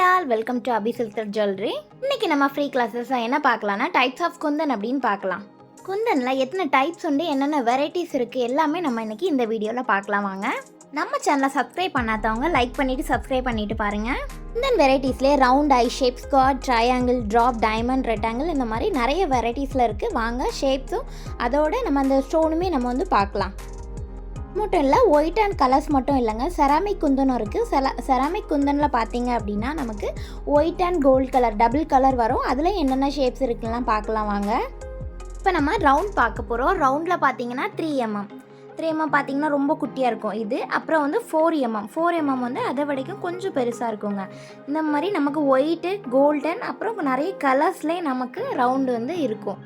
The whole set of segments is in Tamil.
all, welcome to Abhisilter Jewellery. இன்னைக்கு நம்ம ஃப்ரீ கிளாஸஸ் என்ன பார்க்கலாம்னா டைப்ஸ் ஆஃப் குந்தன் அப்படின்னு பார்க்கலாம். குந்தன்ல எத்தனை டைப்ஸ் உண்டு, என்னென்ன வெரைட்டிஸ் இருக்கு எல்லாமே நம்ம இன்னைக்கு இந்த வீடியோல பார்க்கலாம் வாங்க. நம்ம சேனலை சப்ஸ்கிரைப் பண்ணாதவங்க லைக் பண்ணிட்டு சப்ஸ்கிரைப் பண்ணிட்டு பாருங்க. குந்தன் வெரைட்டிஸ்லேயே round eye shape, square, triangle, drop, diamond, rectangle இந்த மாதிரி நிறைய வெரைட்டிஸில் இருக்குது. வாங்க ஷேப்ஸும் அதோட நம்ம அந்த ஸ்டோனுமே நம்ம வந்து பார்க்கலாம். மட்டும் இல்லை, ஒயிட் அண்ட் கலர்ஸ் மட்டும் இல்லைங்க, செராமிக் குந்தனும் இருக்குது. செராமிக் குந்தனில் பார்த்தீங்க அப்படின்னா நமக்கு white and gold colour double colour வரும். அதில் என்னென்ன ஷேப்ஸ் இருக்குலாம் பார்க்கலாம் வாங்க. இப்போ நம்ம ரவுண்ட் பார்க்க போகிறோம். ரவுண்டில் பார்த்தீங்கன்னா 3mm பார்த்தீங்கன்னா ரொம்ப குட்டியாக இருக்கும் இது. அப்புறம் வந்து 4mm வந்து அதை விடைக்கும் கொஞ்சம் பெருசாக இருக்குங்க. இந்த மாதிரி நமக்கு ஒயிட்டு, கோல்டன், அப்புறம் நிறைய கலர்ஸ்லேயே நமக்கு ரவுண்டு வந்து இருக்கும்.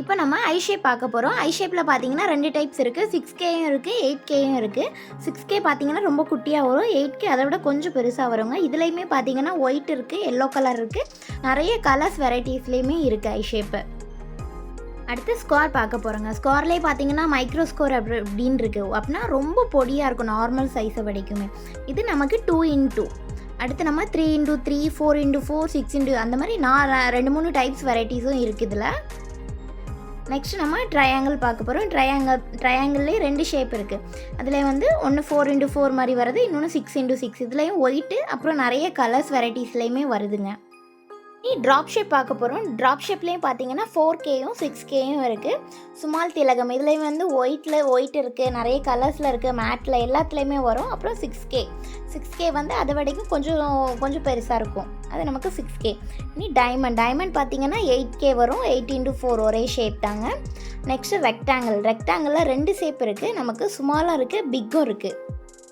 இப்போ நம்ம ஐ ஷேப் பார்க்க போகிறோம். ஐ ஷேப்பில் பார்த்தீங்கன்னா 2 டைப்ஸ் இருக்குது. 6Kயும் இருக்குது, 8Kயும் இருக்குது. 6K பார்த்தீங்கன்னா ரொம்ப குட்டியாக வரும், 8K அதை விட கொஞ்சம் பெருசாக வருங்க. இதுலேயுமே பார்த்தீங்கன்னா ஒயிட் இருக்குது, எல்லோ கலர் இருக்குது, நிறைய கலர்ஸ் வெரைட்டிஸ்லேயுமே இருக்குது ஐ ஷேப்பு. அடுத்து ஸ்கொயர் பார்க்க போகிறோங்க. ஸ்கொயர்லேயே பார்த்தீங்கன்னா மைக்ரோ ஸ்கொயர் அப்படின்னு இருக்குது. அப்படின்னா ரொம்ப பொடியாக இருக்கும், நார்மல் சைஸை வரைக்குமே. இது நமக்கு 2x2. அடுத்து நம்ம 3x3, 4x4, 6x அந்த மாதிரி 2-3 டைப்ஸ் வெரைட்டிஸும் இருக்குது இதில். நெக்ஸ்ட் நம்ம ட்ரையாங்கிள் பார்க்க போகிறோம். ட்ரையாங்கிள்லேயே 2 ஷேப் இருக்குது. அதில் வந்து ஒன்று 4x4 மாதிரி வருது, இன்னொன்று 6x6. இதுலேயும் ஒயிட்டு அப்புறம் நிறைய கலர்ஸ் வெரைட்டிஸ்லேயுமே வருதுங்க. ட்ராப் ஷேப் பார்க்க போகிறோம். ட்ராப் ஷேப்லேயும் பார்த்தீங்கன்னா 4Kயும் 6Kயும் இருக்குது. சுமால் திலகம் இதுலேயும் வந்து ஒயிட் இருக்குது, நிறைய கலர்ஸில் இருக்குது, மேட்டில் எல்லாத்துலேயுமே வரும். அப்புறம் 6K வந்து அதை விடைக்கும் கொஞ்சம் பெருசாக இருக்கும், அது நமக்கு 6K. இனி டைமண்ட் பார்த்தீங்கன்னா 8K வரும், 8x4 ஒரே ஷேப் தாங்க. நெக்ஸ்ட்டு ரெக்டாங்கிளில் 2 ஷேப் இருக்குது, நமக்கு சுமாலாக இருக்குது, பிக்கும் இருக்குது.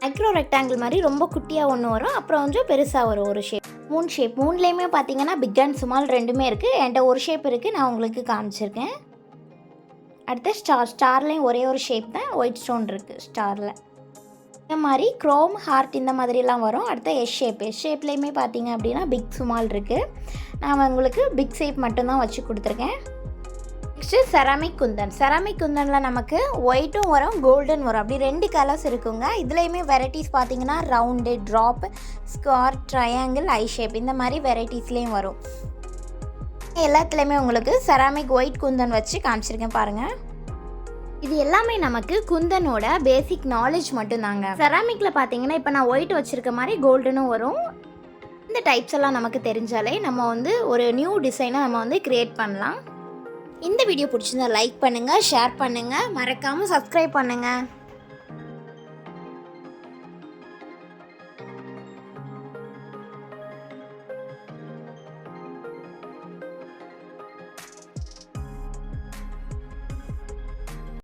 மைக்ரோ ரெக்டாங்கிள் மாதிரி ரொம்ப குட்டியாக ஒன்று வரும், அப்புறம் கொஞ்சம் பெருசாக வரும் ஒரு ஷேப். 3 ஷேப், 3லேயுமே பார்த்தீங்கன்னா பிக் அண்ட் ஸ்மால் 2மே இருக்குது. என்கிட்ட ஒரு ஷேப் இருக்குது, நான் உங்களுக்கு காமிச்சிருக்கேன். அடுத்து ஸ்டார்லேயும் ஒரே ஒரு ஷேப் தான், ஒயிட் ஸ்டோன் இருக்குது ஸ்டாரில். இந்த மாதிரி க்ரோம், ஹார்ட் இந்த மாதிரிலாம் வரும். அடுத்த எஸ் ஷேப்லேயுமே பார்த்தீங்க அப்படின்னா பிக் ஸ்மால் இருக்குது. நான் உங்களுக்கு பிக் ஷேப் மட்டும்தான் வச்சு கொடுத்துருக்கேன். நெக்ஸ்ட்டு செராமிக் குந்தனில் நமக்கு ஒயிட்டும் வரும், கோல்டன் வரும், அப்படி 2 கலர்ஸ் இருக்குங்க. இதுலேயுமே வெரைட்டிஸ் பார்த்தீங்கன்னா ரவுண்டு, ட்ராப், ஸ்கொயர், ட்ரையாங்கிள், ஐ ஷேப் இந்த மாதிரி வெரைட்டிஸ்லேயும் வரும். எல்லாத்துலேயுமே உங்களுக்கு செராமிக் ஒயிட் குந்தன் வச்சு காமிச்சிருக்கேன் பாருங்கள். இது எல்லாமே நமக்கு குந்தனோட பேசிக் நாலேஜ் மட்டும்தாங்க. செராமிக்கில் பார்த்தீங்கன்னா இப்போ நான் ஒயிட் வச்சுருக்க மாதிரி கோல்டனும் வரும். இந்த டைப்ஸ் எல்லாம் நமக்கு தெரிஞ்சாலே நம்ம வந்து ஒரு நியூ டிசைனை நம்ம வந்து க்ரியேட் பண்ணலாம். இந்த வீடியோ பிடிச்சிருந்தா லைக் பண்ணுங்கள், ஷேர் பண்ணுங்கள், மறக்காமல் சப்ஸ்கிரைப் பண்ணுங்கள்.